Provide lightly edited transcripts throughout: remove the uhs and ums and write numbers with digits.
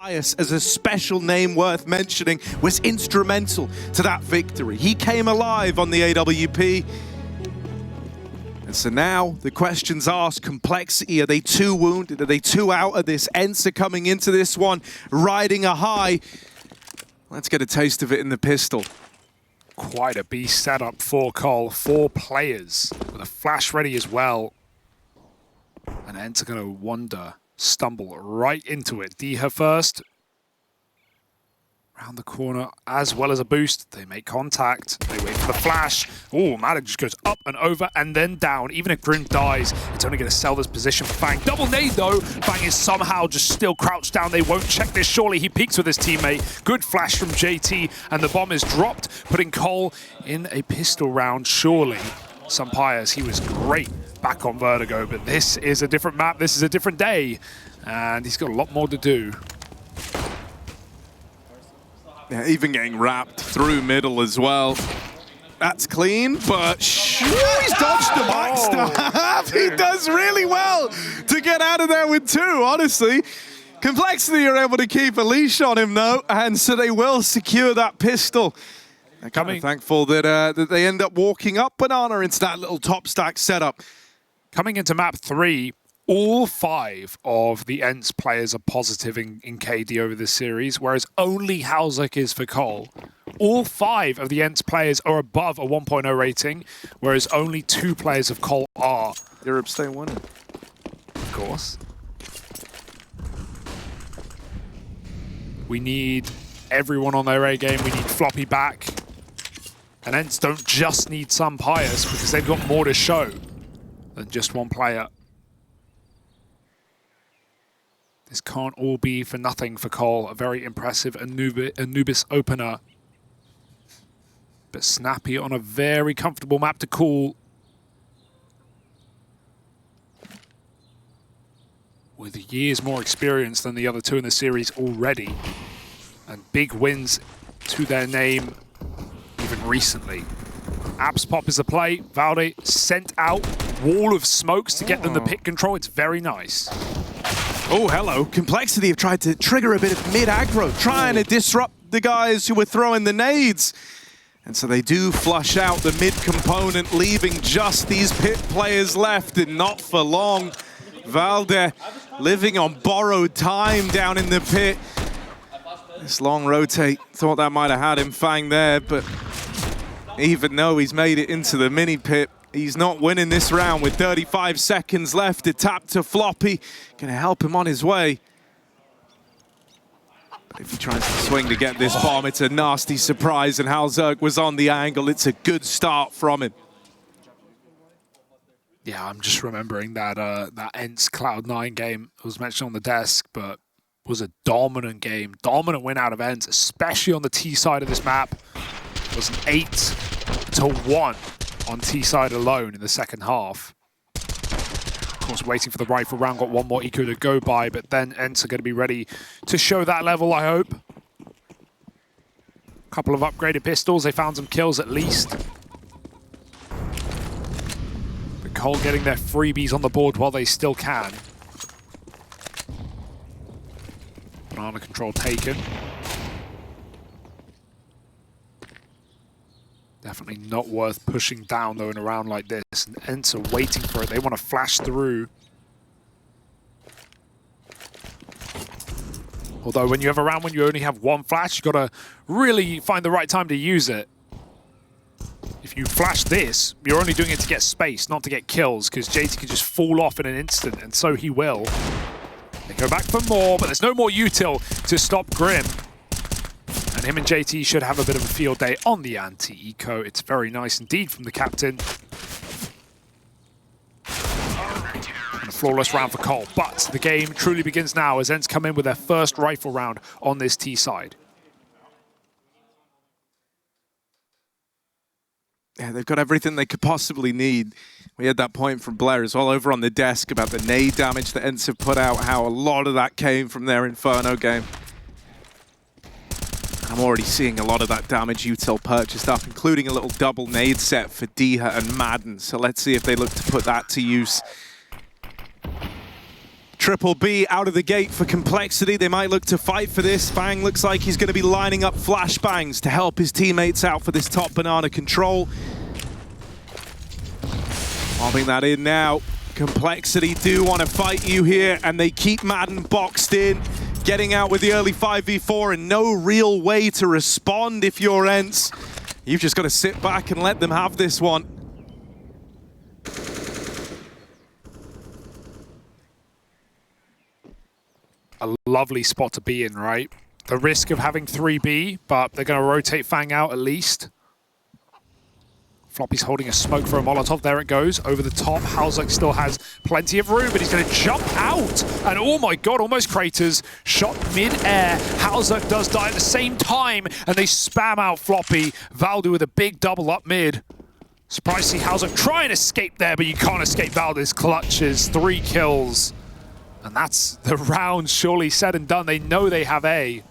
As a special name worth mentioning, was instrumental to that victory. He came alive on the AWP. And so now the questions asked, complexity, are they too wounded? Are they too out of this? ENCE coming into this one, riding a high. Let's get a taste of it in the pistol. Quite a beast setup for Cole. 4 players with a flash ready as well. And ENCE are going to wonder. Stumble right into it. Dycha first. Round the corner, as well as a boost. They make contact. They wait for the flash. Oh, maden just goes up and over and then down. Even if Grim dies, it's only going to sell this position for Fang. Double nade, though. Fang is somehow just still crouched down. They won't check this. Surely he peeks with his teammate. Good flash from JT, and the bomb is dropped, putting Cole in a pistol round. Surely, Sampayas, he was great back on Vertigo, but this is a different map, this is a different day, and he's got a lot more to do. Yeah, even getting wrapped through middle as well. That's clean, but he's dodged the backstab. He does really well to get out of there with 2, honestly. Complexity are able to keep a leash on him, though, and so they will secure that pistol. I'm kind of thankful that, that they end up walking up Banana into that little top stack setup. Coming into map 3, all 5 of the ENCE players are positive in KD over this series, whereas only Halzek is for Cole. All 5 of the ENCE players are above a 1.0 rating, whereas only 2 players of Cole are. Europe stay winning. Of course. We need everyone on their A game. We need Floppy back. And ENCE don't just need Sampayas because they've got more to show than just one player. This can't all be for nothing for Cole. A very impressive Anubis opener. But Snappy on a very comfortable map to call. With years more experience than the other 2 in the series already. And big wins to their name even recently. Apps pop is a play. Valde sent out wall of smokes to get them the pit control. It's very nice. Oh, hello. Complexity have tried to trigger a bit of mid-aggro, trying to disrupt the guys who were throwing the nades. And so they do flush out the mid-component, leaving just these pit players left, and not for long. Valde living on borrowed time down in the pit. This long rotate, thought that might have had him Fang there, but even though he's made it into the mini pit, he's not winning this round with 35 seconds left. A tap to Floppy, gonna help him on his way. But if he tries to swing to get this bomb, it's a nasty surprise, and Halzek was on the angle. It's a good start from him. Yeah, I'm just remembering that that ENCE Cloud9 game that was mentioned on the desk, but was a dominant game. Dominant win out of ENCE, especially on the T side of this map. It was an 8-1 on T side alone in the second half. Of course, waiting for the rifle round, got one more eco to go by, but then ENCE are going to be ready to show that level, I hope. Couple of upgraded pistols, they found some kills at least. But Cole getting their freebies on the board while they still can. Banana control taken. Definitely not worth pushing down, though, in a round like this. And ENCE are waiting for it. They want to flash through. Although, when you have a round when you only have 1 flash, you've got to really find the right time to use it. If you flash this, you're only doing it to get space, not to get kills, because JT can just fall off in an instant, and so he will. They go back for more, but there's no more util to stop Grim. And him and JT should have a bit of a field day on the anti-eco. It's very nice indeed from the captain. And a flawless round for Cole. But the game truly begins now as ENCE come in with their first rifle round on this T side. Yeah, they've got everything they could possibly need. We had that point from Blair as well over on the desk about the nade damage that ENCE have put out, how a lot of that came from their Inferno game. I'm already seeing a lot of that damage util purchased up, including a little double nade set for Dycha and Maden. So let's see if they look to put that to use. Triple B out of the gate for Complexity. They might look to fight for this. Fang looks like he's going to be lining up flashbangs to help his teammates out for this top banana control. Popping that in now. Complexity do want to fight you here, and they keep Maden boxed in, getting out with the early 5v4 and no real way to respond if you're ENCE. You've just got to sit back and let them have this one. A lovely spot to be in, right? The risk of having 3B, but they're going to rotate Fang out at least. Floppy's holding a smoke for a Molotov. There it goes. Over the top. Halzuk still has plenty of room, but he's going to jump out. And oh my god, almost craters. Shot mid-air. Halzuk does die at the same time, and they spam out Floppy. Valde with a big double up mid. Surprised to see Halzuk try and escape there, but you can't escape Valde's clutches. 3 kills. And that's the round surely said and done. They know they have A.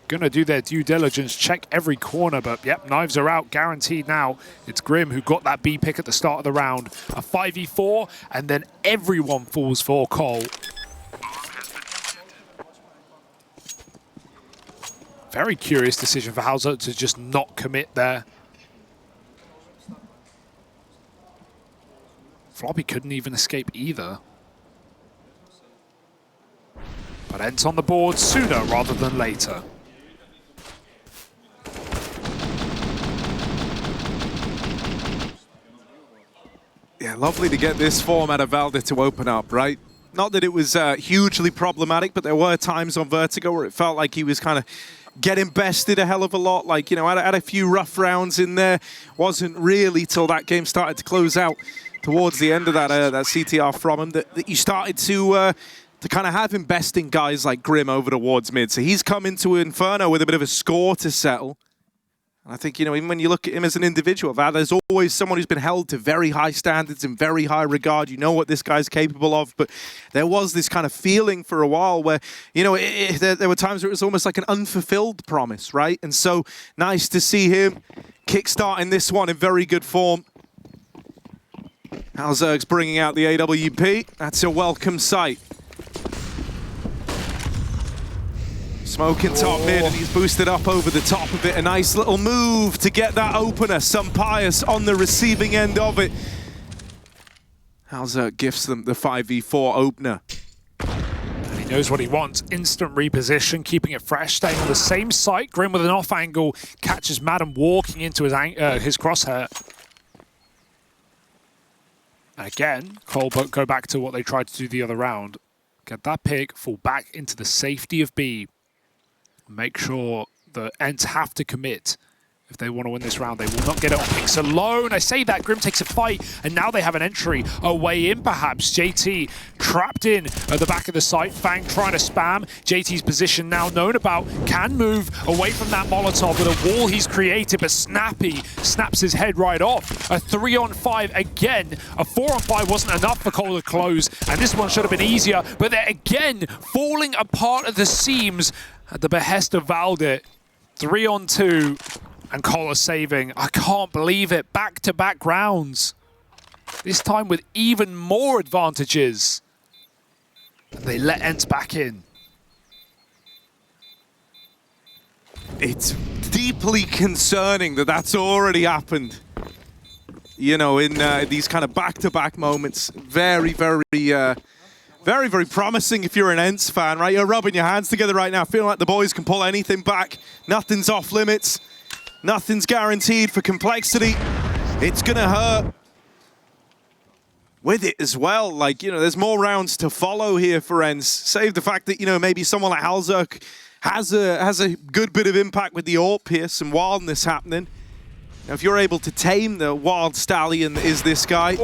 Gonna do their due diligence, check every corner, but yep, knives are out, guaranteed now. It's Grim who got that B pick at the start of the round. A 5v4, and then everyone falls for Cole. Very curious decision for Halzuk to just not commit there. Floppy couldn't even escape either. But ENCE on the board sooner rather than later. Yeah, lovely to get this form out of Valde to open up, right? Not that it was hugely problematic, but there were times on Vertigo where it felt like he was kind of getting bested a hell of a lot. Like, you know, had a few rough rounds in there. Wasn't really till that game started to close out towards the end of that CTR from him that you started to kind of have him besting guys like Grim over towards mid. So he's come into Inferno with a bit of a score to settle. I think, you know, even when you look at him as an individual, there's always someone who's been held to very high standards and very high regard. You know what this guy's capable of, but there was this kind of feeling for a while where, you know, there were times where it was almost like an unfulfilled promise, right? And so nice to see him kickstarting this one in very good form. Halzuk's bringing out the AWP. That's a welcome sight. Smoking top mid, and he's boosted up over the top of it. A nice little move to get that opener. Pius on the receiving end of it. Halzuk gifts them the 5v4 opener. And he knows what he wants. Instant reposition, keeping it fresh, staying on the same site. Grim with an off angle catches Maden walking into his crosshair. And again, Cole go back to what they tried to do the other round. Get that pick, fall back into the safety of B. Make sure the ENCE have to commit if they want to win this round. They will not get it on picks alone. I say that, Grim takes a fight, and now they have an entry, a way in perhaps. JT trapped in at the back of the site. Fang trying to spam. JT's position now known about. Can move away from that Molotov with a wall he's created, but Snappy snaps his head right off. A 3-on-5 again. A 4-on-5 wasn't enough for Cole to close, and this one should have been easier, but they're again falling apart at the seams at the behest of Valde. 3-on-2. And Cole is saving. I can't believe it. Back-to-back rounds. This time with even more advantages. And they let ENCE back in. It's deeply concerning that that's already happened. You know, in these kind of back-to-back moments. Very, very promising if you're an ENCE fan, right? You're rubbing your hands together right now, feeling like the boys can pull anything back. Nothing's off limits. Nothing's guaranteed for Complexity. It's gonna hurt with it as well. Like, you know, there's more rounds to follow here for ENCE. Save the fact that, you know, maybe someone like Halzuk has a good bit of impact with the AWP here, some wildness happening. Now, if you're able to tame the wild stallion that is this guy,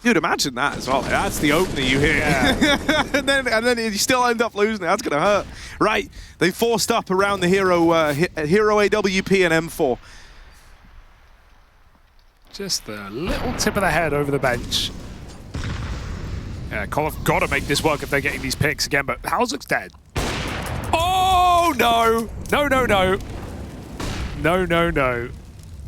you'd imagine that as well. That's the opener you hear. Yeah. and then you still end up losing it. That's going to hurt. Right, they forced up around the hero AWP and M4. Just the little tip of the head over the bench. Yeah, Cole have got to make this work if they're getting these picks again, but Halzuk's dead. Oh, no. No.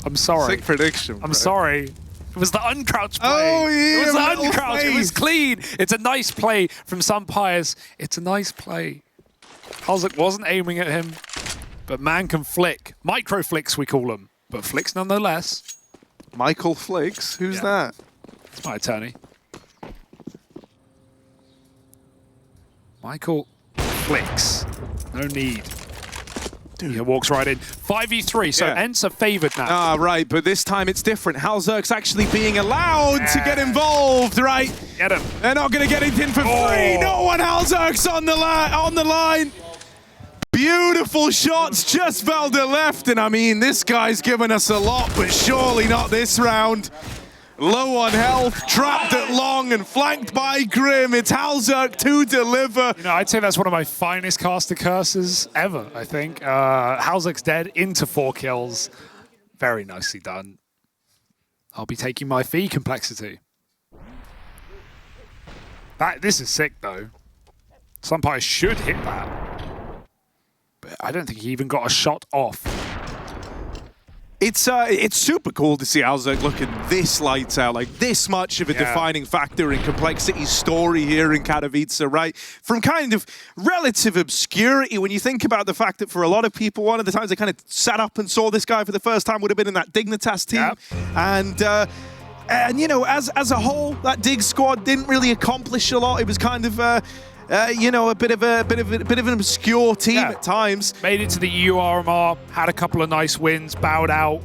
I'm sorry. Sick prediction. I'm sorry. It was the uncrouch play. Oh, yeah, it was the little uncrouch. It was face. clean. It's a nice play from some players. It's a nice play. Halzak wasn't aiming at him, but man can flick. Micro flicks, we call them, but flicks nonetheless. Michael Flicks? Who's that? It's my attorney. Michael Flicks. No need. Dude. He walks right in. 5v3, so ENCE are favored now. Ah, right, but this time it's different. Halzak's actually being allowed to get involved, right? Get him. They're not going to get anything for free. No one. Halzak's on the line. Beautiful shots, just valde left. And I mean, this guy's given us a lot, but surely not this round. Low on health, trapped at long and flanked by Grim. It's Halzak to deliver. You know, I'd say that's one of my finest caster curses ever, I think. Halzak's dead into 4 kills. Very nicely done. I'll be taking my fee, Complexity. This is sick, though. Some players should hit that. But I don't think he even got a shot off. It's super cool to see Halzak looking this lights out, like this much of a defining factor in Complexity's story here in Katowice, right? From kind of relative obscurity, when you think about the fact that for a lot of people, one of the times they kind of sat up and saw this guy for the first time would have been in that Dignitas team. Yep. And you know, as a whole, that Dig squad didn't really accomplish a lot. It was kind of you know, a bit of an obscure team at times. Made it to the EURMR, had a couple of nice wins, bowed out.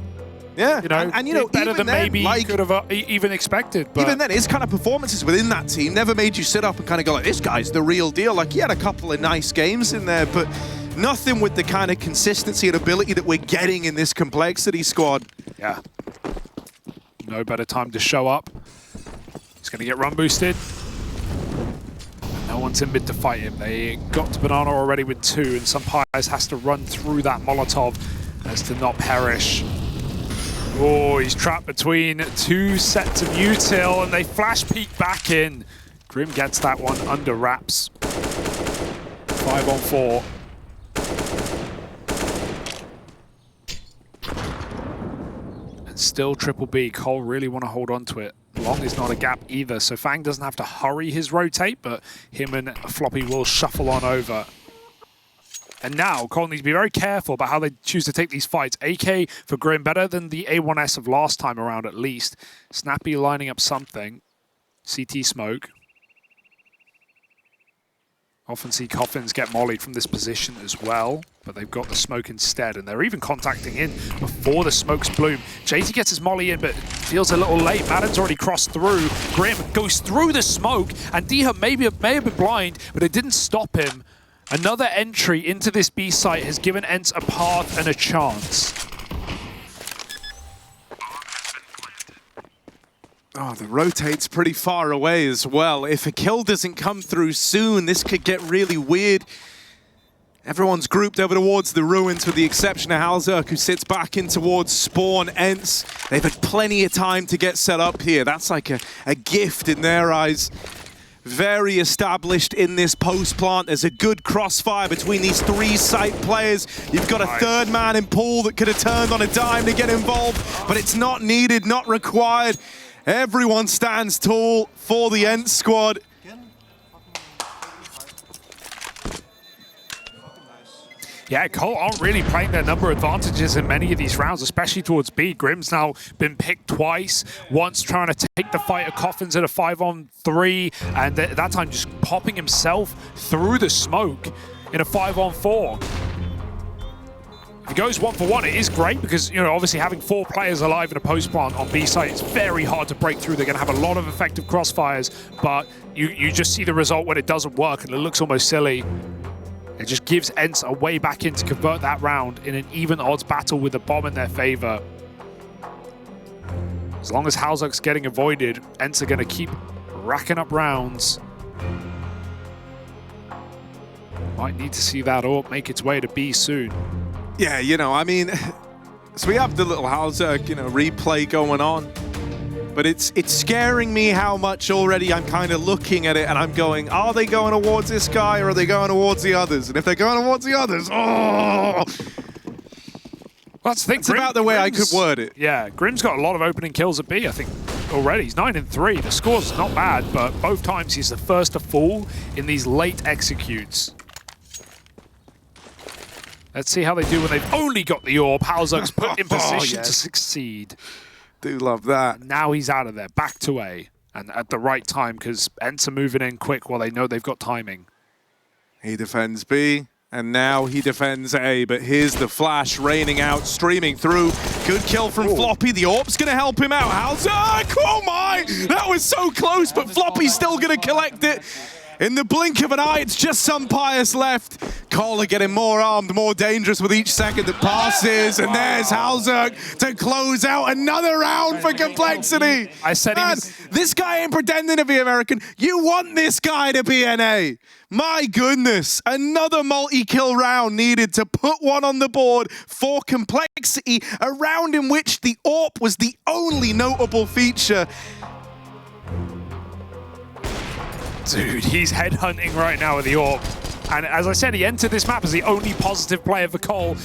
Yeah, you know, and you know, better than then, maybe you could have even expected. But even then, his kind of performances within that team never made you sit up and kind of go like, this guy's the real deal. Like, he had a couple of nice games in there, but nothing with the kind of consistency and ability that we're getting in this Complexity squad. Yeah. No better time to show up. He's going to get run boosted. No one's in mid to fight him. They got to Banana already with 2, and some Pies has to run through that Molotov as to not perish. Oh, he's trapped between 2 sets of util, and they flash peek back in. Grim gets that one under wraps. 5 on 4. And still triple B. Cole really want to hold on to it. Long is not a gap either, so Fang doesn't have to hurry his rotate, but him and Floppy will shuffle on over. And now Cole needs to be very careful about how they choose to take these fights. AK for Grim, better than the A1S of last time around at least. Snappy lining up something. CT smoke. Often see Coffins get mollied from this position as well, but they've got the smoke instead, and they're even contacting in before the smokes bloom. JT gets his molly in, but feels a little late. Maden's already crossed through. Grim goes through the smoke, and dycha may have been blind, but it didn't stop him. Another entry into this B site has given ENCE a path and a chance. Oh, the rotate's pretty far away as well. If a kill doesn't come through soon, this could get really weird. Everyone's grouped over towards the ruins with the exception of Halzak, who sits back in towards spawn. ENCE, they've had plenty of time to get set up here. That's like a gift in their eyes. Very established in this post plant. There's a good crossfire between these 3 site players. You've got a third man in pool that could have turned on a dime to get involved, but it's not needed, not required. Everyone stands tall for the ENCE squad. Yeah, Cole aren't really playing their number advantages in many of these rounds, especially towards B. Grim's now been picked twice, once trying to take the fight of Coffins at a 5-on-3, and at that time just popping himself through the smoke in a 5-on-4. If he goes 1-for-1, it is great because, you know, obviously having 4 players alive in a post plant on B site, it's very hard to break through. They're going to have a lot of effective crossfires, but you just see the result when it doesn't work, and it looks almost silly. It just gives ENCE a way back in to convert that round in an even odds battle with a bomb in their favor. As long as Halzak's getting avoided, ENCE are going to keep racking up rounds. Might need to see that AWP make its way to B soon. Yeah, you know, I mean, so we have the little Halzak, you know, replay going on. But it's scaring me how much already I'm kind of looking at it and I'm going, are they going towards this guy or are they going towards the others? And if they're going towards the others, oh! That's the thing. That's about the way I could word it. Yeah, Grim's got a lot of opening kills at B, I think, already. He's 9-3. The score's not bad, but both times he's the first to fall in these late executes. Let's see how they do when they've only got the orb. Halzuk's put in position to succeed. Do love that. And now he's out of there, back to A. And at the right time, because ENCE are moving in quick while they know they've got timing. He defends B, and now he defends A, but here's the flash raining out, streaming through. Good kill from Floppy. The orb's going to help him out. Halzuk! Oh my! That was so close, but Floppy's still going to collect it. In the blink of an eye, it's just some Pius left. Kohler getting more armed, more dangerous with each second that passes. And there's Halzuk to close out another round for Complexity. I said, man, this guy ain't pretending to be American. You want this guy to be NA. My goodness, another multi-kill round needed to put one on the board for Complexity, a round in which the AWP was the only notable feature. Dude, he's headhunting right now with the AWP. And as I said, he entered this map as the only positive player for Cole.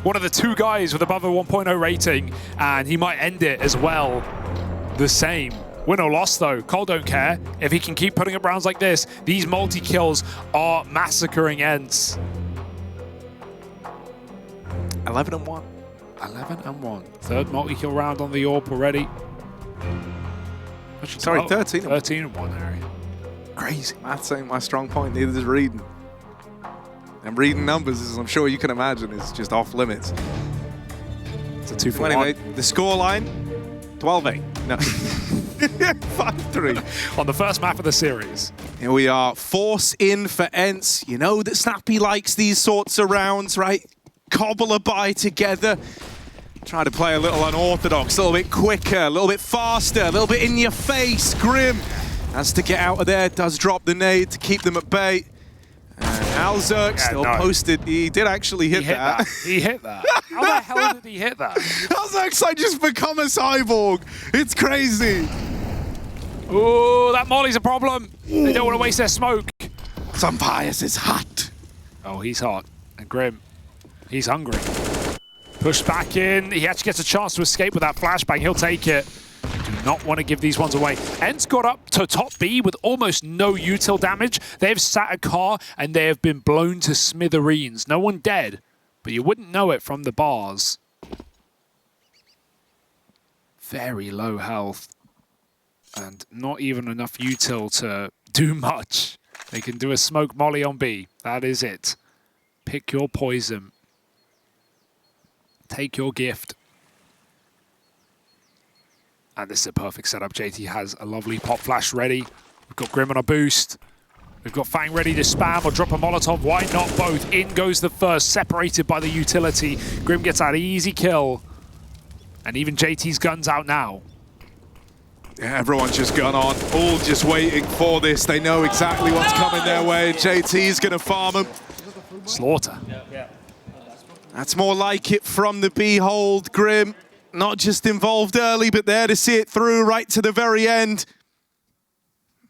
One of the two guys with above a 1.0 rating, and he might end it as well the same. Win or loss though, Cole don't care. If he can keep putting up rounds like this, these multi-kills are massacring ENCE. 11-1. 11-1. Third multi-kill round on the AWP already. Sorry, 13. 13-1, Harry. Crazy. Maths ain't my strong point, neither is reading. And reading numbers, as I'm sure you can imagine, is just off limits. It's a 2-for-1. Anyway, the scoreline, 12-8. No. 5-3. On the first map of the series. Here we are, force in for ENCE. You know that Snappy likes these sorts of rounds, right? Cobble a bye together. Try to play a little unorthodox, a little bit quicker, a little bit faster, a little bit in your face. Grim has to get out of there, does drop the nade to keep them at bay. And Halzuk still posted. He did actually hit that. He hit that. How the hell did he hit that? Halzuk's like just become a cyborg. It's crazy. Oh, that molly's a problem. They don't want to waste their smoke. Some Pius is hot. Oh, he's hot. And Grim, he's hungry. Push back in. He actually gets a chance to escape with that flashbang. He'll take it. Do not want to give these ones away. ENCE got up to top B with almost no util damage. They've sat a car and they have been blown to smithereens. No one dead, but you wouldn't know it from the bars. Very low health and not even enough util to do much. They can do a smoke molly on B. That is it. Pick your poison. Take your gift. And this is a perfect setup. JT has a lovely pop flash ready. We've got Grim on a boost. We've got Fang ready to spam or drop a Molotov. Why not both? In goes the first, separated by the utility. Grim gets that easy kill. And even JT's gun's out now. Yeah, everyone's just gone on, all just waiting for this. They know exactly what's coming their way. JT's going to farm them. Slaughter. That's more like it from the B hold. Grim, not just involved early, but there to see it through right to the very end.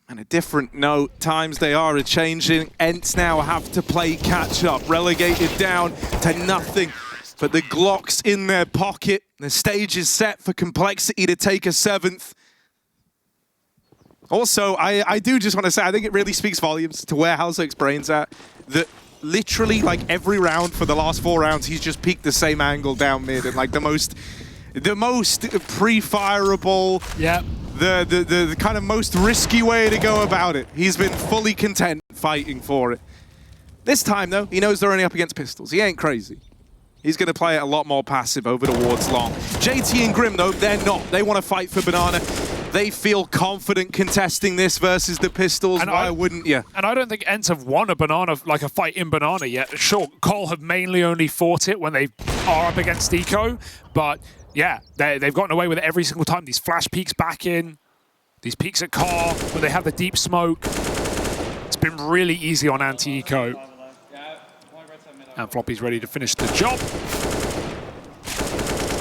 And a different note, times they are a-changing. ENCE now have to play catch-up, relegated down to nothing. But the Glock's in their pocket. The stage is set for Complexity to take a 7th. Also, I do just want to say, I think it really speaks volumes to where Halzuk's brain's at. That literally, like, every round for the last 4 rounds, he's just peeked the same angle down mid. And, like, the most pre-fireable, the kind of most risky way to go about it. He's been fully content fighting for it. This time, though, he knows they're only up against pistols. He ain't crazy. He's going to play it a lot more passive over towards long. JT and Grim, though, they're not. They want to fight for Banana. They feel confident contesting this versus the pistols. And why wouldn't you? And I don't think ENCE have won a Banana, like a fight in Banana yet. Sure, Cole have mainly only fought it when they are up against Eco, but yeah, they've gotten away with it every single time. These flash peeks back in, these peeks at car, where they have the deep smoke. It's been really easy on anti-Eco. And Floppy's ready to finish the job.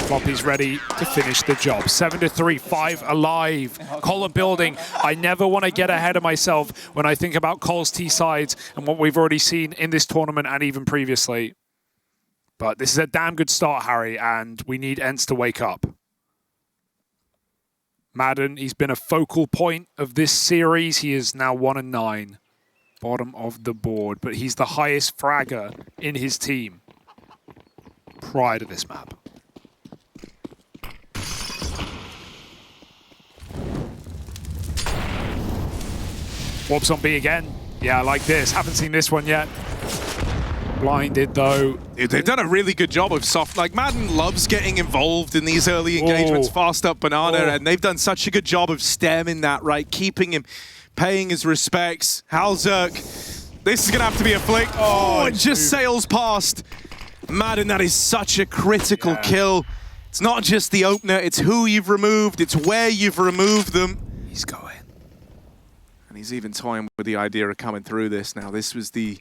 Floppy's ready to finish the job. 7-3, 5 alive. Cole building. I never want to get ahead of myself when I think about Cole's T-sides and what we've already seen in this tournament and even previously. But this is a damn good start, Harry, and we need ENCE to wake up. Maden, he's been a focal point of this series. He is now 1-9, bottom of the board, but he's the highest fragger in his team prior to this map. Warps on B again. Yeah, I like this. Haven't seen this one yet. Blinded though. They've done a really good job of soft. Like Maden loves getting involved in these early engagements, fast up Banana, and they've done such a good job of stemming that, right? Keeping him, paying his respects. Halzerk, this is gonna have to be a flick. Oh, it just sails past. Maden, that is such a critical kill. It's not just the opener, it's who you've removed, it's where you've removed them. He's going. And he's even toying with the idea of coming through this now. This was the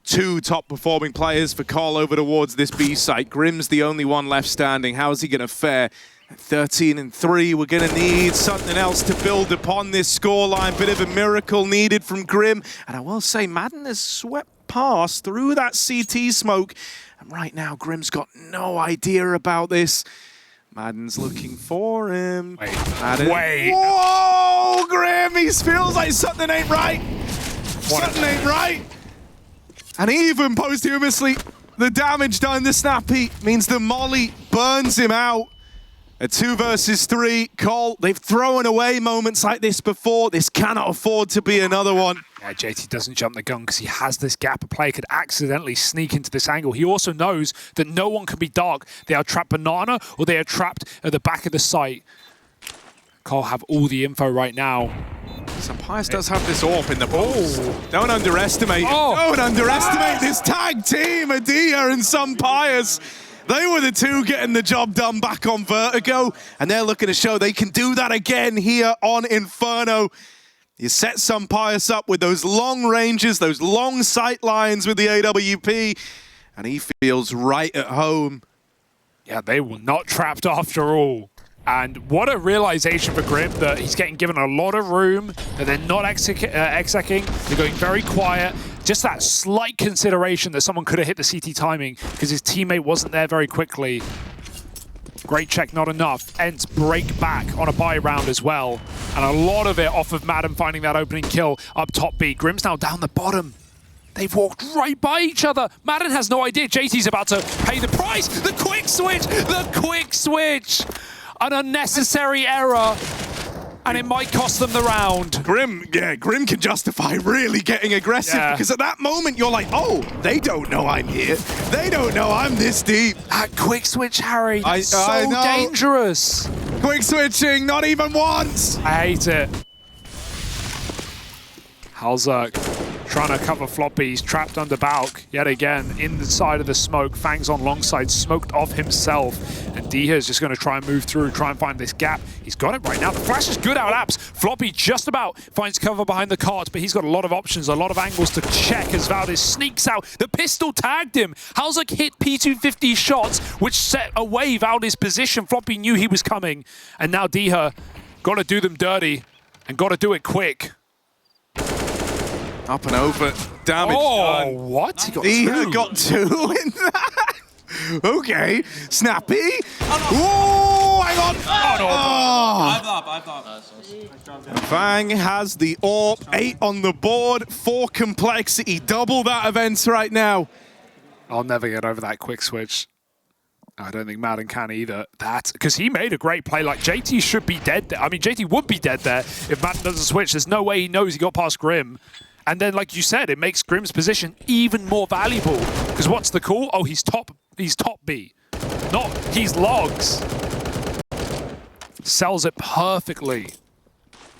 2 top performing players for Cole over towards this B site. Grim's the only one left standing. How is he going to fare? At 13-3, we're going to need something else to build upon this scoreline. Bit of a miracle needed from Grim. And I will say, Maden has swept past through that CT smoke. And right now, Grim's got no idea about this. Maden's looking for him. Wait. Whoa, Grim! He feels like something ain't right. Something ain't right. And even posthumously, the damage done to Snappy means the molly burns him out. A 2 versus 3. Cole, they've thrown away moments like this before. This cannot afford to be another one. Yeah, JT doesn't jump the gun because he has this gap. A player could accidentally sneak into this angle. He also knows that no one can be dark. They are trapped Banana or they are trapped at the back of the site. Cole have all the info right now. Pius does have this AWP in the balls. Don't underestimate. Don't underestimate this tag team, Adia and Pius. They were the 2 getting the job done back on Vertigo, and they're looking to show they can do that again here on Inferno. You set Pius up with those long ranges, those long sight lines with the AWP, and he feels right at home. Yeah, they were not trapped after all. And what a realization for Grim that he's getting given a lot of room, that they're not execing, they're going very quiet. Just that slight consideration that someone could have hit the CT timing because his teammate wasn't there very quickly. Great check, not enough. ENCE break back on a buy round as well. And a lot of it off of Maden finding that opening kill up top B. Grim's now down the bottom. They've walked right by each other. Maden has no idea. JT's about to pay the price. The quick switch! The quick switch! An unnecessary error, and it might cost them the round. Grim can justify really getting aggressive because at that moment you're like, oh, they don't know I'm here. They don't know I'm this deep. That quick switch, Harry, so dangerous. Quick switching, not even once. I hate it. Halzerk trying to cover Floppy. He's trapped under Balk yet again in the side of the smoke. Fangs on long side, smoked off himself. And Dycha is just going to try and move through, try and find this gap. He's got it right now. The flash is good out apps. Floppy just about finds cover behind the cart, but he's got a lot of options, a lot of angles to check as valde sneaks out. The pistol tagged him. Halzerk hit P250 shots, which set away valde's position. Floppy knew he was coming. And now Dycha got to do them dirty and got to do it quick. Up and over, damage done. What? He got 2 in that? Okay, Snappy. Oh, hang on. I've got. Fang has the AWP, 8 on the board, 4 complexity, double that of ENCE right now. I'll never get over that quick switch. I don't think Maden can either. Because he made a great play. Like, JT should be dead there. I mean, JT would be dead there if Maden doesn't switch. There's no way he knows he got past Grim. And then, like you said, it makes Grim's position even more valuable. Because what's the call? Oh, he's top B. Not, he's logs. Sells it perfectly.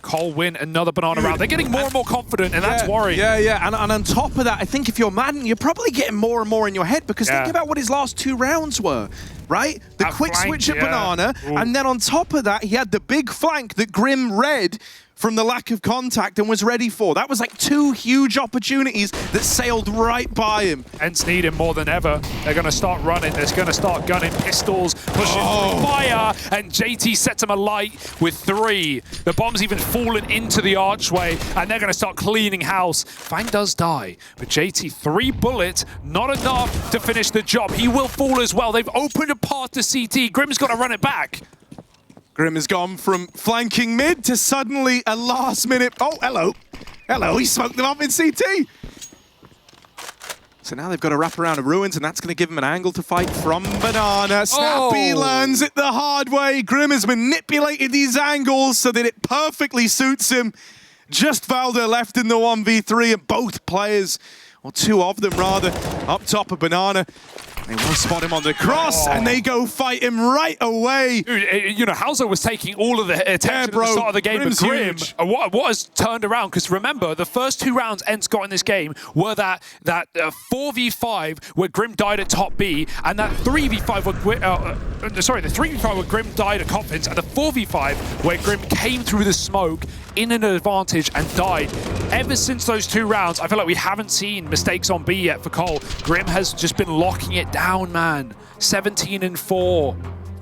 Cole win another banana round. They're getting more and more confident, and that's worrying. Yeah. And on top of that, I think if you're Maden, you're probably getting more and more in your head because think about what his last 2 rounds were, right? The quick switch at banana, and then on top of that, he had the big flank that Grim read from the lack of contact and was ready for. That was like 2 huge opportunities that sailed right by him. ENCE need him more than ever. They're going to start running. They're going to start gunning pistols, pushing through fire, and JT sets him alight with 3. The bomb's even fallen into the archway, and they're going to start cleaning house. Fang does die, but JT, 3 bullets, not enough to finish the job. He will fall as well. They've opened a path to CT. Grim's got to run it back. Grim has gone from flanking mid to suddenly a last-minute... Oh, hello. Hello, he smoked them up in CT. So now they've got to wrap around the ruins, and that's going to give him an angle to fight from Banana. Snappy learns it the hard way. Grim has manipulated these angles so that it perfectly suits him. Just valde left in the 1v3, and both players, or 2 of them rather, up top of Banana. They will spot him on the cross, and they go fight him right away. Dude, you know, Hauser was taking all of the attention at the start of the game, but Grim, what has turned around? Because remember, the first 2 rounds ENCE got in this game were that 4v5 where Grim died at top B, and that 3v5 where the 3v5 where Grim died at Coffins, and the 4v5 where Grim came through the smoke in an advantage and died. Ever since those 2 rounds, I feel like we haven't seen mistakes on B yet for Cole. Grim has just been locking it down, man. 17-4.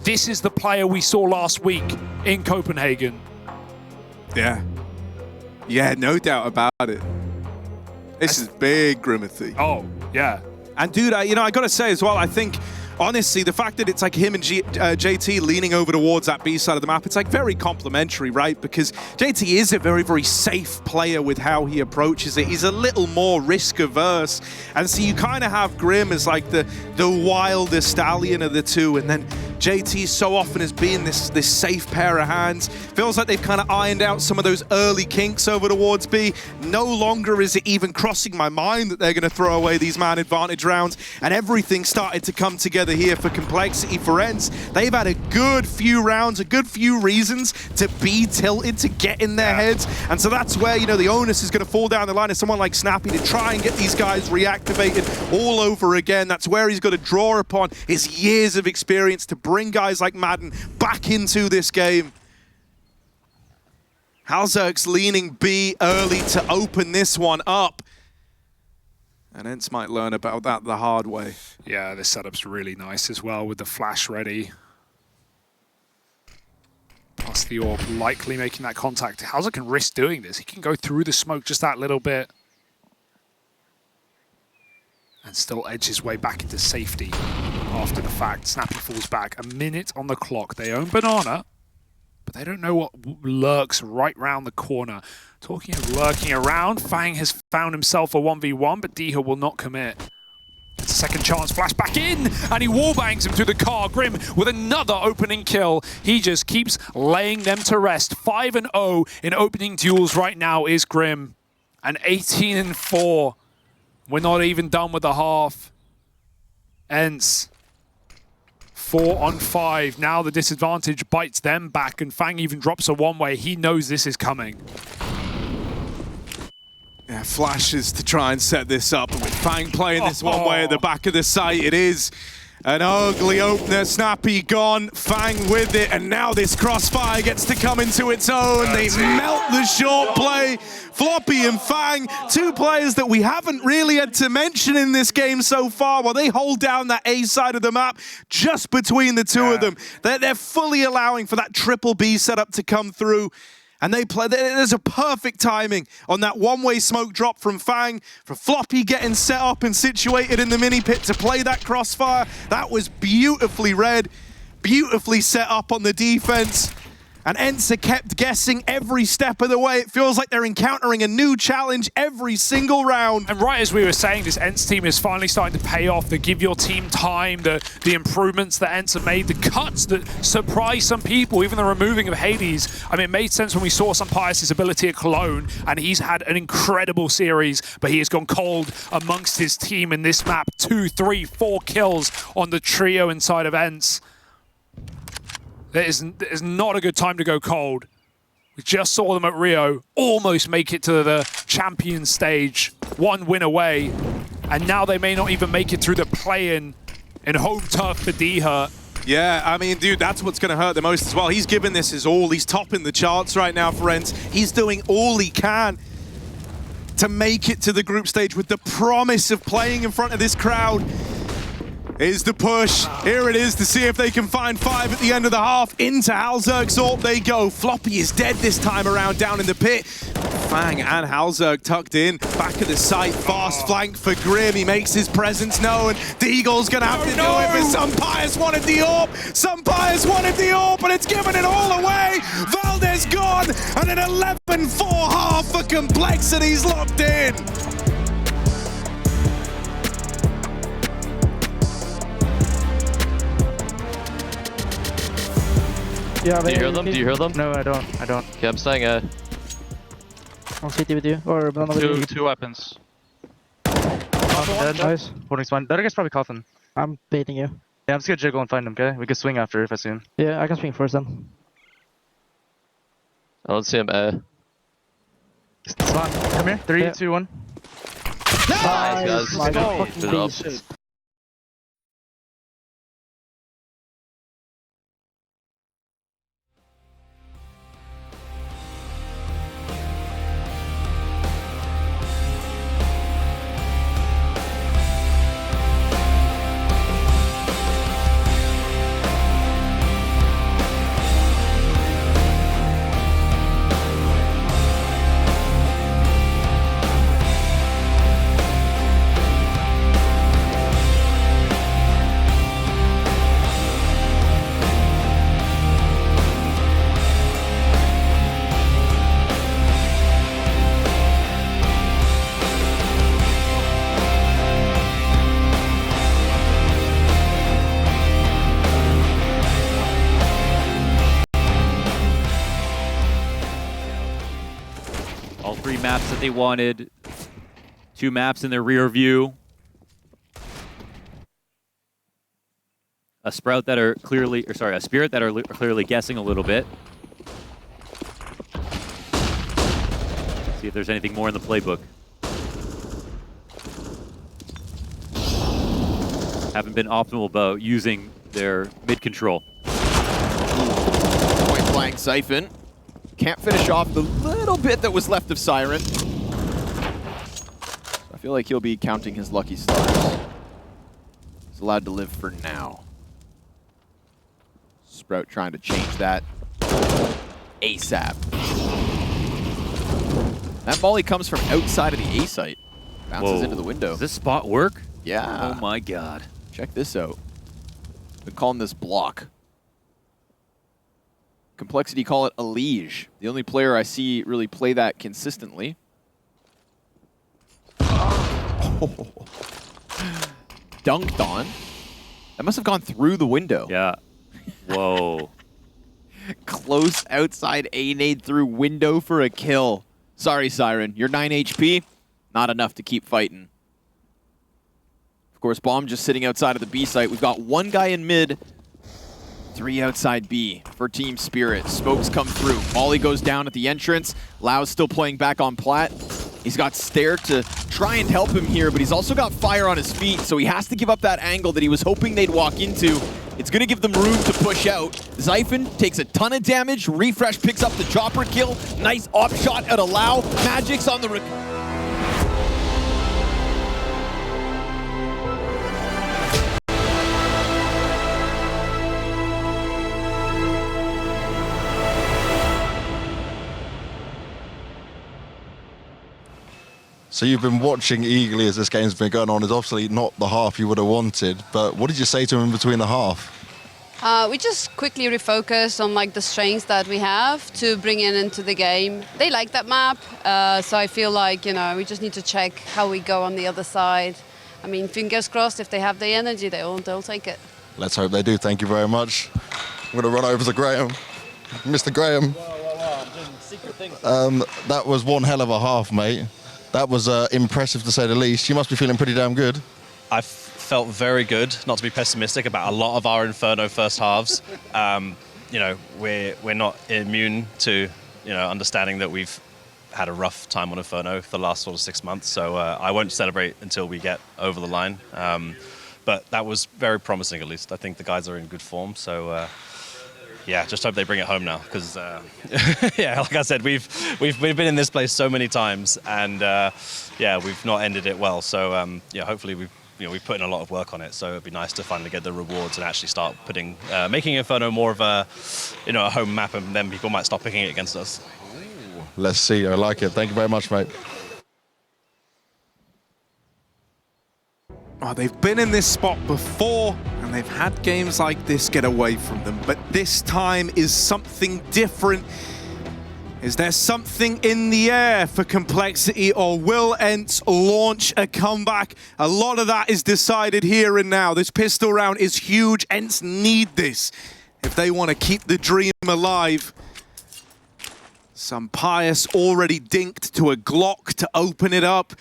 This is the player we saw last week in Copenhagen. Yeah. Yeah, no doubt about it. This is big, Grimothy. Oh, yeah. And dude, I got to say as well, I think, honestly, the fact that it's like him and JT leaning over towards that B side of the map, it's like very complimentary, right? Because JT is a very, very safe player with how he approaches it. He's a little more risk averse. And so you kind of have Grim as like the wilder stallion of the 2. And then JT so often has been this safe pair of hands. Feels like they've kind of ironed out some of those early kinks over towards B. No longer is it even crossing my mind that they're going to throw away these man advantage rounds. And everything started to come together here for Complexity for ENCE. They've had a good few rounds, a good few reasons to be tilted, to get in their heads. And so that's where, you know, the onus is going to fall down the line of someone like Snappy to try and get these guys reactivated all over again. That's where he's got to draw upon his years of experience to bring guys like Maden back into this game. Halzerk's leaning B early to open this one up. And ENCE might learn about that the hard way. Yeah, this setup's really nice as well with the flash ready. Plus the orb likely making that contact. Hauser can risk doing this. He can go through the smoke just that little bit. And still edge his way back into safety after the fact. Snappy falls back. A minute on the clock. They own Banana, but they don't know what lurks right round the corner. Talking of lurking around, Fang has found himself a 1v1, but dycha will not commit. It's a second chance, flash back in, and he wallbangs him through the car. Grim with another opening kill. He just keeps laying them to rest. 5-0 in opening duels right now is Grim. And 18-4. We're not even done with the half. ENCE. 4-on-5. Now the disadvantage bites them back, and Fang even drops a one-way. He knows this is coming. Yeah, flashes to try and set this up, and with Fang playing this one way at the back of the site, it is an ugly opener. Snappy gone, Fang with it, and now this crossfire gets to come into its own. They melt the short play. Floppy and Fang, 2 players that we haven't really had to mention in this game so far, while they hold down that A side of the map just between the 2 of them. They're fully allowing for that triple B setup to come through. And they play, there's a perfect timing on that one-way smoke drop from Fang, for Floppy getting set up and situated in the mini pit to play that crossfire. That was beautifully read, beautifully set up on the defense. And ENCE kept guessing every step of the way. It feels like they're encountering a new challenge every single round. And right as we were saying, this ENCE team is finally starting to pay off. The give your team time, the improvements that ENCE have made, the cuts that surprise some people, even the removing of Hades. I mean, it made sense when we saw Sampaius' ability at Cologne, and he's had an incredible series, but he has gone cold amongst his team in this map. 2, 3, 4 kills on the trio inside of ENCE. It is not a good time to go cold. We just saw them at Rio almost make it to the champion stage, 1 win away, and now they may not even make it through the play-in home turf for dycha. Yeah, I mean, dude, that's what's going to hurt the most as well. He's giving this his all. He's topping the charts right now for ENCE. He's doing all he can to make it to the group stage with the promise of playing in front of this crowd. Is the push. Here it is to see if they can find 5 at the end of the half. Into Halzerg's AWP they go. Floppy is dead this time around down in the pit. Fang and Halzerg tucked in. Back of the site, fast flank for Grim. He makes his presence known. Deagle's gonna have to do it, but some Pius wanted the AWP. Some Pius wanted the AWP, but it's given it all away. Valde's gone, and an 11-4 half for Complexity's locked in. Yeah, Do you hear them? Do you hear them? No, I don't. Okay, I'm saying I'll CT with you. Or banana with you. two weapons. Dead. Nice. Holding spine. That guy's probably coughing. I'm baiting you. Yeah, I'm just gonna jiggle and find him, okay? We can swing after if I see him. Yeah, I can swing first then. I don't see him. Spawn, come here. 3, Yeah. 2, 1. Nice, guys. my Go. fucking Good job. beast. All 3 maps that they wanted. 2 maps in their rear view. A Sprout that are clearly, or sorry, a Spirit that are clearly guessing a little bit. See if there's anything more in the playbook. Haven't been optimal about using their mid control. Point blank Siphon. Can't finish off the little bit that was left of Siren. I feel like he'll be counting his lucky stars. He's allowed to live for now. Sprout trying to change that ASAP. That volley comes from outside of the A site. Bounces into the window. Does this spot work? Yeah. Oh my god. Check this out. Been calling this block. Complexity call it a liege. The only player I see really play that consistently. Oh. Dunked on. That must have gone through the window. Yeah. Whoa. Close outside A nade through window for a kill. Sorry, Siren. You're 9 HP. Not enough to keep fighting. Of course, Bomb just sitting outside of the B site. We've got 1 guy in mid. 3 outside B for Team Spirit. Smokes come through. Molly goes down at the entrance. Lau's still playing back on plat. He's got Stair to try and help him here, but he's also got Fire on his feet, so he has to give up that angle that he was hoping they'd walk into. It's going to give them room to push out. Xiphon takes a ton of damage. Refresh picks up the chopper kill. Nice op shot out of Lau. Magic's on the... So you've been watching eagerly as this game's been going on. It's obviously not the half you would have wanted, but what did you say to him in between the half? We just quickly refocused on like the strengths that we have to bring into the game. They like that map, so I feel like, you know, we just need to check how we go on the other side. I mean, fingers crossed, if they have the energy, they'll take it. Let's hope they do. Thank you very much. I'm going to run over to Graham. Mr. Graham. I'm doing secret things. That was one hell of a half, mate. That was impressive to say the least. You must be feeling pretty damn good. I felt very good, not to be pessimistic about a lot of our Inferno first halves. You know, we're not immune to, you know, understanding that we've had a rough time on Inferno for the last sort of 6 months. So I won't celebrate until we get over the line. But that was very promising, at least. I think the guys are in good form. So, yeah, just hope they bring it home now. Because, yeah, like I said, we've been in this place so many times. And, yeah, we've not ended it well. So, yeah, hopefully we've put in a lot of work on it. So it'd be nice to finally get the rewards and actually start making Inferno more of a, a home map. And then people might start picking it against us. Let's see. I like it. Thank you very much, mate. Oh, they've been in this spot before, and they've had games like this get away from them. But this time is something different. Is there something in the air for Complexity, or will ENCE launch a comeback? A lot of that is decided here and now. This pistol round is huge. ENCE need this if they want to keep the dream alive. Some Pious already dinked to a Glock to open it up.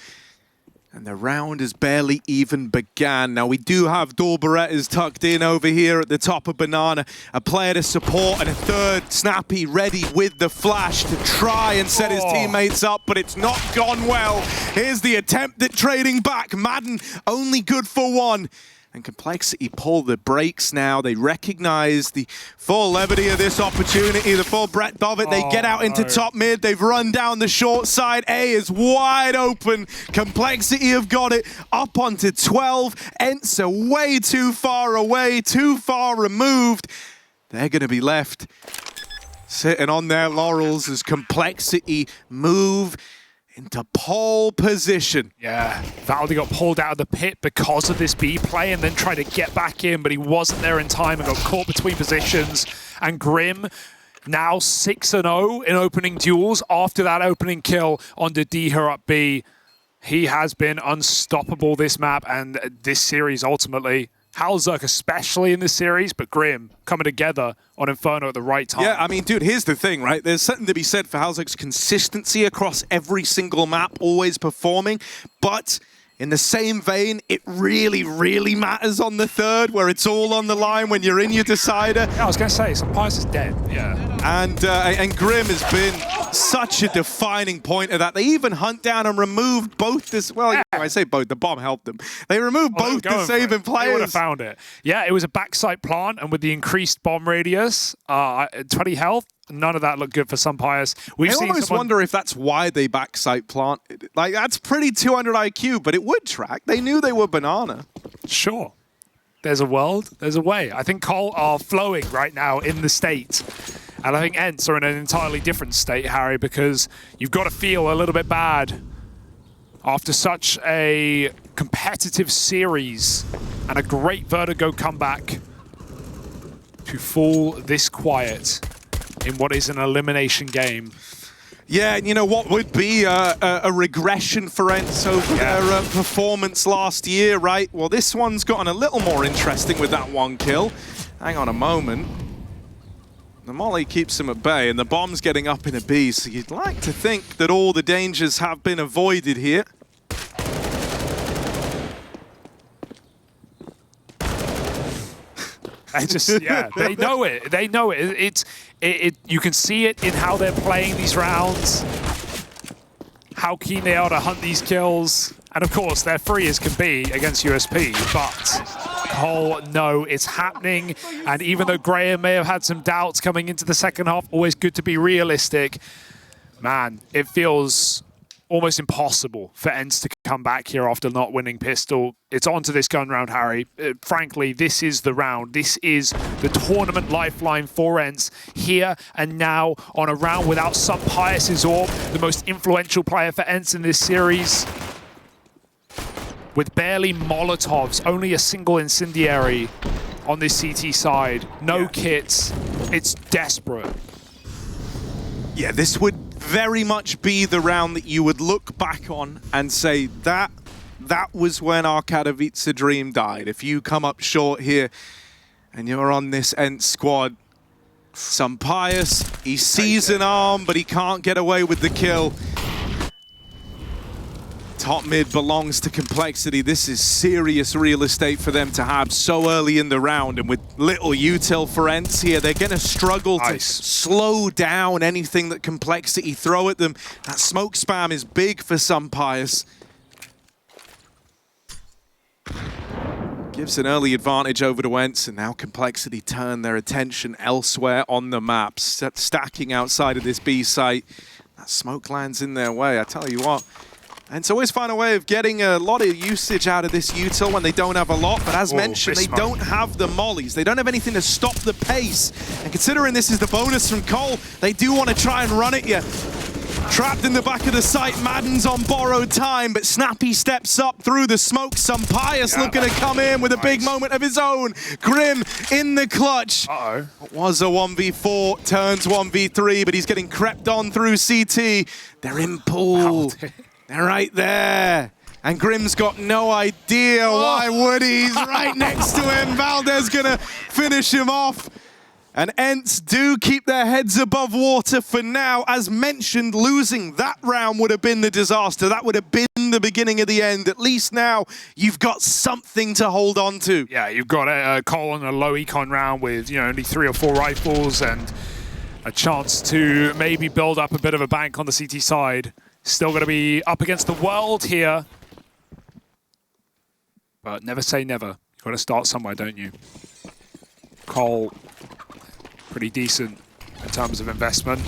And the round has barely even began. Now, we do have Dorberettas tucked in over here at the top of Banana. A player to support and a third Snappy ready with the flash to try and set his teammates up, but it's not gone well. Here's the attempt at trading back. Maden only good for one. And Complexity pull the brakes now. They recognize the full levity of this opportunity, the full breadth of it. They get out into top mid. They've run down the short side. A is wide open. Complexity have got it up onto 12. ENCE are way too far away, too far removed. They're going to be left sitting on their laurels as Complexity move into pole position. Yeah, Valde got pulled out of the pit because of this B play and then tried to get back in, but he wasn't there in time and got caught between positions. And Grim now 6-0 in opening duels after that opening kill on the dycha up B. He has been unstoppable this map and this series ultimately. Halzerk especially in this series, but Grim coming together on Inferno at the right time. Yeah, I mean, dude, here's the thing, right? There's something to be said for Halzerk's consistency across every single map, always performing, but in the same vein, it really, really matters on the third, where it's all on the line when you're in your decider. Yeah, I was going to say, Pious is dead, yeah. And Grim has been such a defining point of that. They even hunt down and removed both this, well, yeah. I say both, the bomb helped them. They removed both the saving players. They would have found it. Yeah, it was a backside plant, and with the increased bomb radius, 20 health, none of that looked good for some Pious. I almost wonder if that's why they backside planted. Like, that's pretty 200 IQ, but it would track. They knew they were Banana. Sure. There's a world, there's a way. I think Cole are flowing right now in the state. And I think ENCE are in an entirely different state, Harry, because you've got to feel a little bit bad after such a competitive series and a great Vertigo comeback to fall this quiet in what is an elimination game. Yeah, and you know what would be a regression for ENCE over their performance last year, right? Well, this one's gotten a little more interesting with that one kill. Hang on a moment. The molly keeps him at bay, and the bomb's getting up in a B, so you'd like to think that all the dangers have been avoided here. I just, yeah, they know it. They know it. You can see it in how they're playing these rounds, how keen they are to hunt these kills. And of course, they're free as can be against USP, but Cole, no, it's happening. And even though Graham may have had some doubts coming into the second half, always good to be realistic. Man, it feels almost impossible for ENCE to come back here after not winning pistol. It's on to this gun round, Harry. Frankly, this is the round. This is the tournament lifeline for ENCE here and now on a round without some Pious' orb, the most influential player for ENCE in this series. With barely Molotovs, only a single incendiary on this CT side. No kits. It's desperate. Yeah, this would very much be the round that you would look back on and say that was when our Katowice dream died. If you come up short here and you're on this ENCE squad, some Pious, he sees an arm, but he can't get away with the kill. Top mid belongs to Complexity. This is serious real estate for them to have so early in the round, and with little util for ENCE here, they're going to struggle to slow down anything that Complexity throw at them. That smoke spam is big for some Pious. Gives an early advantage over to ENCE, and now Complexity turn their attention elsewhere on the map, stacking outside of this B site. That smoke lands in their way, I tell you what. ENCE always find a way of getting a lot of usage out of this util when they don't have a lot, but as mentioned, they don't have the mollies. They don't have anything to stop the pace. And considering this is the bonus from Cole, they do want to try and run at you. Trapped in the back of the site, Maden's on borrowed time, but Snappy steps up through the smoke. Pius looking to come in with a big moment of his own. Grim in the clutch. It was a 1v4, turns 1v3, but he's getting crept on through CT. They're in pool. They're right there. And Grim's got no idea why would he. He's right next to him. Valde's gonna finish him off. And ENCE do keep their heads above water for now. As mentioned, losing that round would have been the disaster. That would have been the beginning of the end. At least now you've got something to hold on to. Yeah, you've got a Cole on a low econ round with only 3 or 4 rifles and a chance to maybe build up a bit of a bank on the CT side. Still going to be up against the world here. But never say never. You've got to start somewhere, don't you? Cole, pretty decent in terms of investment.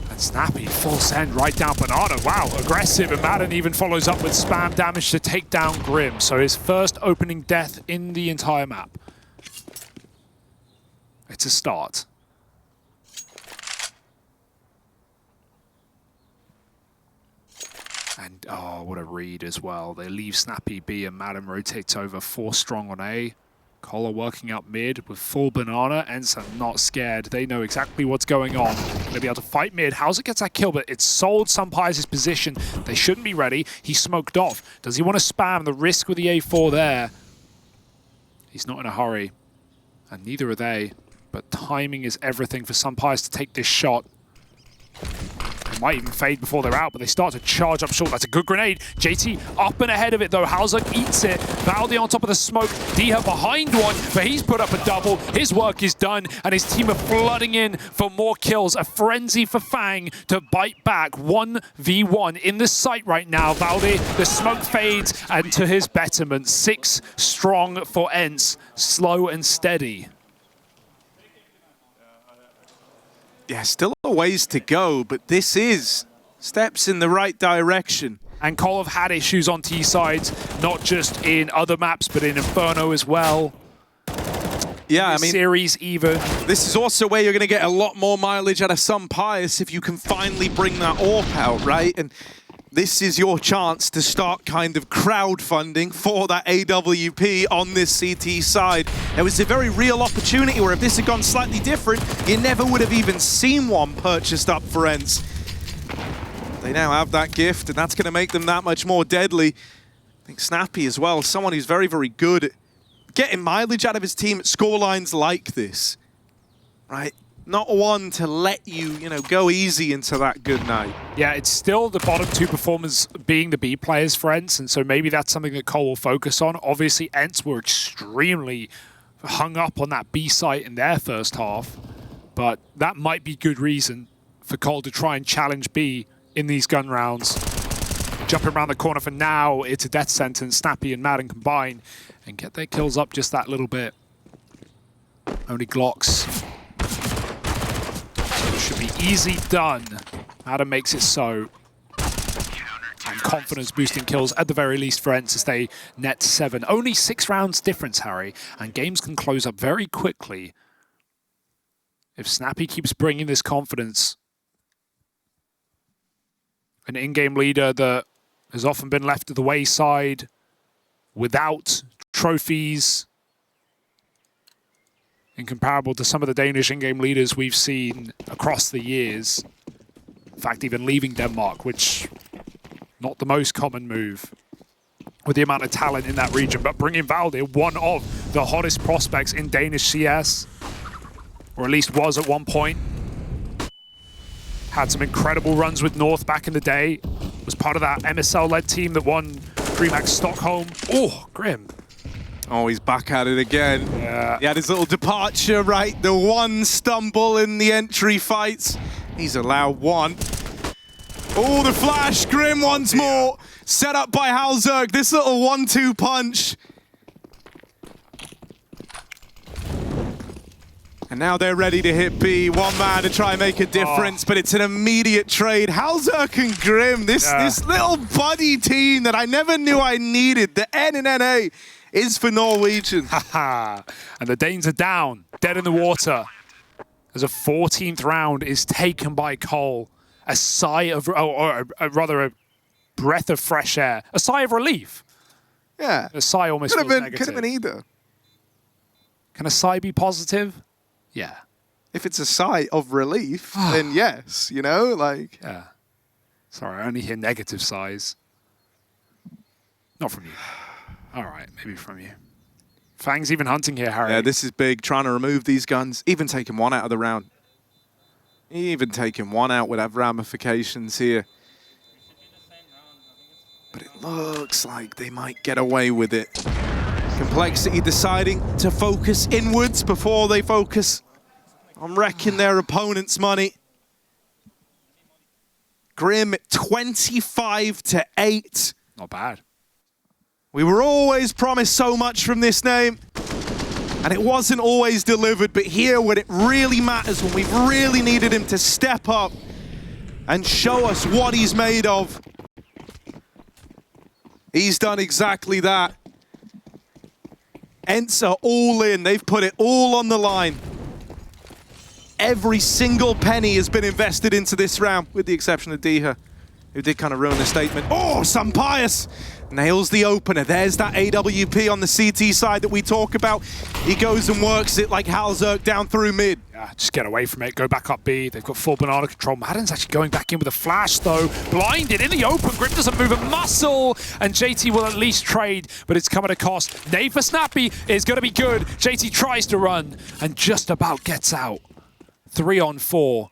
And Snappy, full send right down Banana. Wow, aggressive. And Maden even follows up with spam damage to take down Grim. So his first opening death in the entire map. It's a start. And oh, what a read as well. They leave Snappy B and Maden rotates over 4 strong on A. Collar working up mid with full Banana. ENCE are not scared. They know exactly what's going on. Going to be able to fight mid. Hauser gets that kill, but it's sold Pius' position. They shouldn't be ready. He's smoked off. Does he want to spam the risk with the A4 there? He's not in a hurry. And neither are they. But timing is everything for Pius to take this shot. Might even fade before they're out, but they start to charge up short. That's a good grenade. JT up and ahead of it, though. Hauser eats it. Valde on top of the smoke. Dycha behind one, but he's put up a double. His work is done, and his team are flooding in for more kills. A frenzy for Fang to bite back. 1v1 in the site right now. Valde, the smoke fades, and to his betterment. 6 strong for ENCE. Slow and steady. Yeah, still a ways to go, but this is steps in the right direction. And Cole have had issues on T sides, not just in other maps, but in Inferno as well. Yeah, I mean, series even. This is also where you're going to get a lot more mileage out of Pius if you can finally bring that AWP out, right? And this is your chance to start kind of crowdfunding for that AWP on this CT side. There was a very real opportunity where if this had gone slightly different, you never would have even seen one purchased up for ENCE. They now have that gift, and that's going to make them that much more deadly. I think Snappy as well, someone who's very, very good at getting mileage out of his team at scorelines like this, right? Not one to let you, go easy into that good night. Yeah, it's still the bottom 2 performers being the B players for ENCE, and so maybe that's something that Cole will focus on. Obviously, ENCE were extremely hung up on that B site in their first half, but that might be good reason for Cole to try and challenge B in these gun rounds. Jumping around the corner for now, it's a death sentence. Snappy and Maden combine and get their kills up just that little bit. Only Glocks. Should be easy done. Maden makes it so. And confidence boosting kills at the very least for ENCE as they net 7. Only 6 rounds difference, Harry, and games can close up very quickly if Snappy keeps bringing this confidence. An in-game leader that has often been left to the wayside without trophies, incomparable to some of the Danish in-game leaders we've seen across the years. In fact, even leaving Denmark, which not the most common move with the amount of talent in that region, but bringing Valde, one of the hottest prospects in Danish CS, or at least was at one point. Had some incredible runs with North back in the day. Was part of that MSL-led team that won DreamHack Stockholm. Oh, Grim. Oh, he's back at it again. Yeah. He had his little departure, right? The one stumble in the entry fights. He's allowed one. Oh, the flash. Grim once more. Set up by Halzerk. This little 1-2 punch. And now they're ready to hit B. One man to try and make a difference, but it's an immediate trade. Halzerk and Grim, this little buddy team that I never knew I needed. The N and NA is for Norwegian. And the Danes are down, dead in the water. As a 14th round is taken by Cole. A sigh of, or rather a breath of fresh air. A sigh of relief. Yeah. A sigh almost feels negative. Could have been either. Can a sigh be positive? Yeah. If it's a sigh of relief, then yes, you know, like... Yeah. Sorry, I only hear negative sighs. Not from you. All right, maybe from you. Fang's even hunting here, Harry. Yeah, this is big, trying to remove these guns, even taking one out of the round. Even taking one out would have ramifications here. But it looks like they might get away with it. Complexity deciding to focus inwards before they focus on wrecking their opponent's money. Grim 25-8. Not bad. We were always promised so much from this name, and it wasn't always delivered, but here when it really matters, when we've really needed him to step up and show us what he's made of, he's done exactly that. ENCE are all in. They've put it all on the line. Every single penny has been invested into this round, with the exception of dycha, who did kind of ruin the statement. Oh, Sampius nails the opener. There's that AWP on the CT side that we talk about. He goes and works it like Halzerk down through mid. Yeah, just get away from it. Go back up B. They've got full banana control. Maden's actually going back in with a flash, though. Blinded in the open. Grim doesn't move a muscle. And JT will at least trade, but it's coming at a cost. Nade for Snappy is going to be good. JT tries to run and just about gets out. 3 on 4.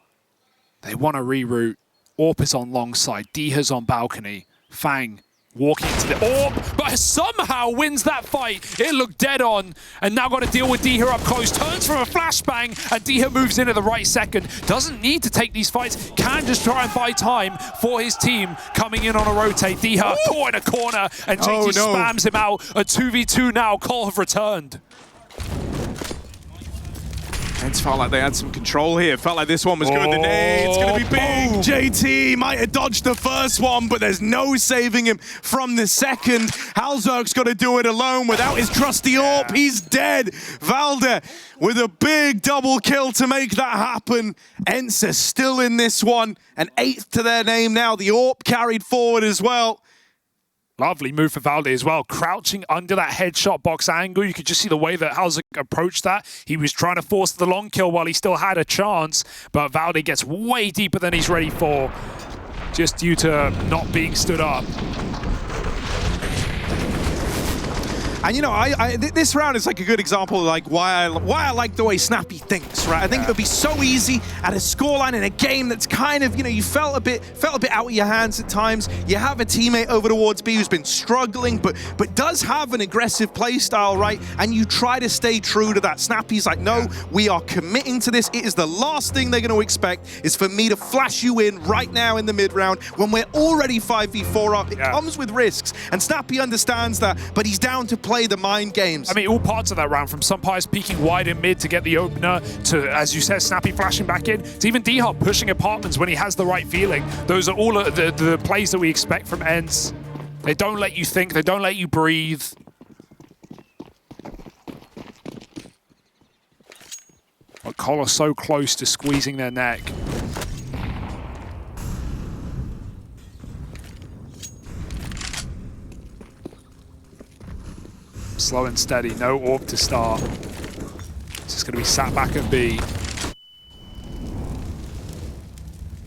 They want to reroute. Orp is on long side. dycha's on balcony. Fang walking into the Orb, but somehow wins that fight. It looked dead on, and now got to deal with dycha up close. Turns from a flashbang, and dycha moves in at the right second. Doesn't need to take these fights. Can just try and buy time for his team coming in on a rotate. dycha caught in a corner, and JT spams him out. A 2v2 now. Cole have returned. ENCE felt like they had some control here. Felt like this one was good. The nade's going to be big. Boom. JT might have dodged the first one, but there's no saving him from the second. Halzerk's got to do it alone without his trusty AWP. He's dead. Valde with a big double kill to make that happen. ENCE still in this one. An 8th to their name now. The AWP carried forward as well. Lovely move for Valde as well. Crouching under that headshot box angle. You could just see the way that Halzerk approached that. He was trying to force the long kill while he still had a chance, but Valde gets way deeper than he's ready for, just due to not being stood up. And you know, this round is like a good example of like why I like the way Snappy thinks, right? I think it would be so easy at a scoreline in a game that's kind of, you know, you felt a bit out of your hands at times. You have a teammate over towards B who's been struggling, but does have an aggressive play style, right? And you try to stay true to that. Snappy's like, no, we are committing to this. It is the last thing they're going to expect is for me to flash you in right now in the mid round when we're already 5v4 up. It comes with risks, and Snappy understands that, but he's down to play the mind games. I mean, all parts of that round, from Sunpius peeking wide in mid to get the opener, to, as you said, Snappy flashing back in, to even dycha pushing apartments when he has the right feeling. Those are all the plays that we expect from ENCE. They don't let you think, they don't let you breathe. But Cole are so close to squeezing their neck. Slow and steady, no AWP to start. It's just going to be sat back at B.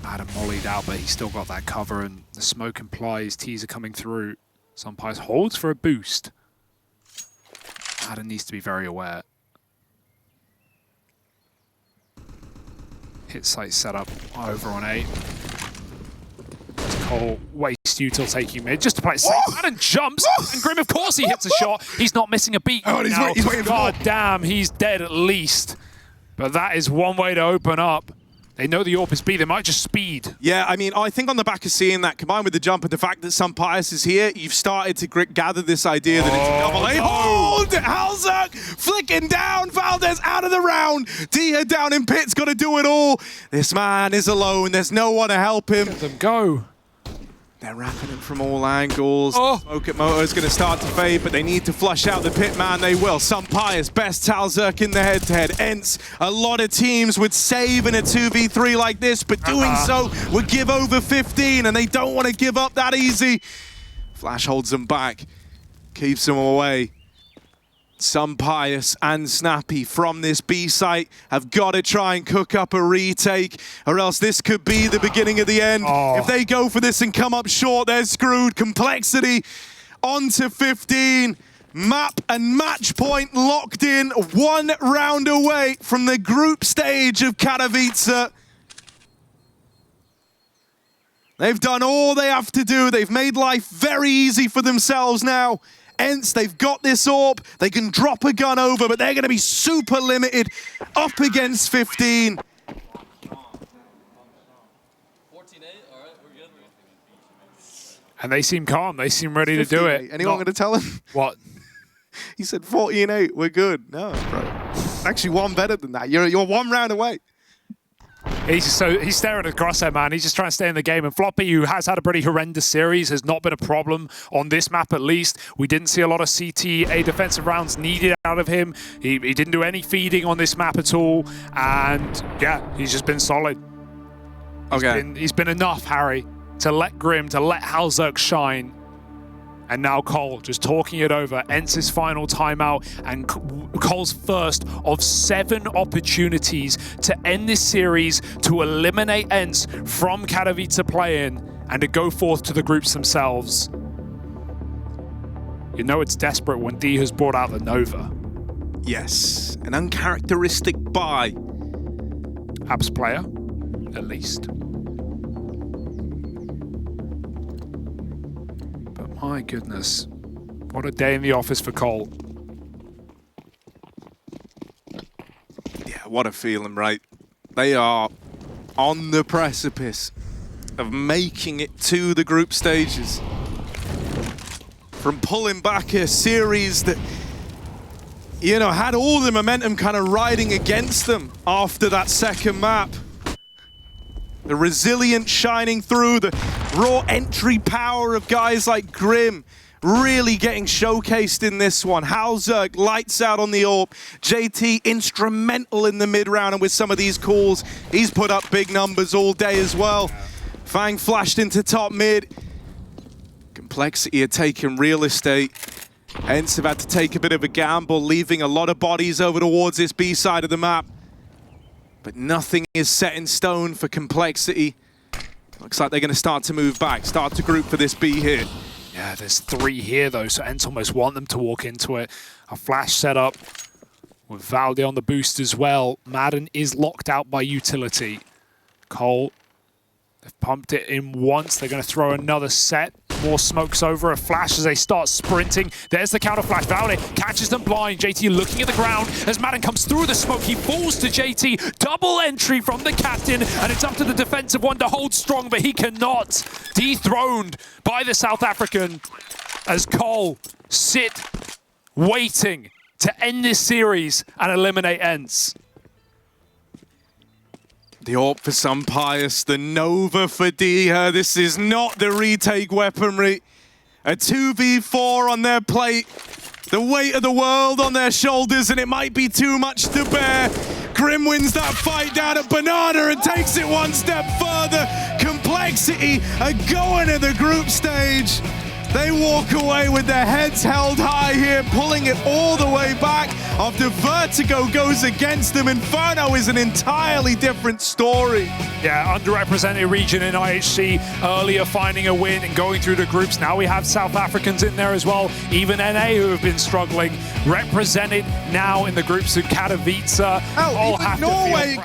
Maden mollied out, but he's still got that cover, and the smoke implies T's are coming through. Sunpius holds for a boost. Maden needs to be very aware. Hit site setup over on A. Cole waste util taking mid just to play it safe. Maden jumps, and Grim, of course, he hits a shot. He's not missing a beat. Oh, he's waiting God damn, he's dead at least. But that is one way to open up. They know the AWP is B. They might just speed. Yeah, I mean, I think on the back of seeing that, combined with the jump and the fact that some Pius is here, you've started to gather this idea that it's a double A. Hold! Halzerk flicking down. Valdez out of the round. Dycha down in pits, got to do it all. This man is alone. There's no one to help him. Let them go. They're wrapping him from all angles. Oh. Smoke at Moto is going to start to fade, but they need to flush out the pit man. They will. Some Pius, best Halzerk in the head-to-head. ENCE, a lot of teams would save in a 2v3 like this, but doing so would give over 15, and they don't want to give up that easy. Flash holds them back, keeps them away. Some Pius and Snappy from this B site have got to try and cook up a retake, or else this could be the beginning of the end. If they go for this and come up short, they're screwed. Complexity onto 15. Map and match point locked in, 1 round away from the group stage of Katowice. They've done all they have to do. They've made life very easy for themselves now. ENCE, they've got this AWP. They can drop a gun over, but they're going to be super limited up against 15. 14-8, all right, we're good. And they seem calm. They seem ready to do it. Anyone going to tell him? What? He said 14-8, we're good. No, bro. Actually, one better than that. You're 1 round away. He's staring at the crosshair, man. He's just trying to stay in the game. And Floppy, who has had a pretty horrendous series, has not been a problem on this map at least. We didn't see a lot of CTA defensive rounds needed out of him. He didn't do any feeding on this map at all. And yeah, he's just been solid. He's been enough, Harry, to let Grim, to let Halzerk shine. And now Cole just talking it over. ENCE's final timeout and Cole's first of 7 opportunities to end this series, to eliminate ENCE from Katowice play-in and to go forth to the groups themselves. You know it's desperate when D has brought out the Nova. Yes, an uncharacteristic buy. Apps player, at least. My goodness. What a day in the office for Cole. Yeah, what a feeling, right? They are on the precipice of making it to the group stages. From pulling back a series that, you know, had all the momentum kind of riding against them after that second map. The resilience shining through, the raw entry power of guys like Grim really getting showcased in this one. Halzerk lights out on the AWP. JT instrumental in the mid-round, and with some of these calls, he's put up big numbers all day as well. Fang flashed into top mid. Complexity had taken real estate. ENCE have had to take a bit of a gamble, leaving a lot of bodies over towards this B side of the map. But nothing is set in stone for Complexity. Looks like they're going to start to move back, start to group for this B hit. Yeah, there's 3 here though, so ENCE almost want them to walk into it. A flash setup with Valde on the boost as well. Maden is locked out by utility. Cole, they've pumped it in once. They're going to throw another set. More smokes over, a flash as they start sprinting. There's the counter flash. Valde catches them blind. JT looking at the ground as Maden comes through the smoke. He falls to JT. Double entry from the captain, and it's up to the defensive one to hold strong, but he cannot. Dethroned by the South African as Cole sit waiting to end this series and eliminate ENCE. The AWP for some Pius, the Nova for Dycha. This is not the retake weaponry. A 2v4 on their plate. The weight of the world on their shoulders, and it might be too much to bear. Grim wins that fight down at Banana and takes it 1 step further. Complexity are going to the group stage. They walk away with their heads held high here, pulling it all the way back after Vertigo goes against them. Inferno is an entirely different story. Yeah, underrepresented region in IHC, earlier finding a win and going through the groups. Now we have South Africans in there as well, even NA who have been struggling, represented now in the groups of Katowice. Oh, even Norway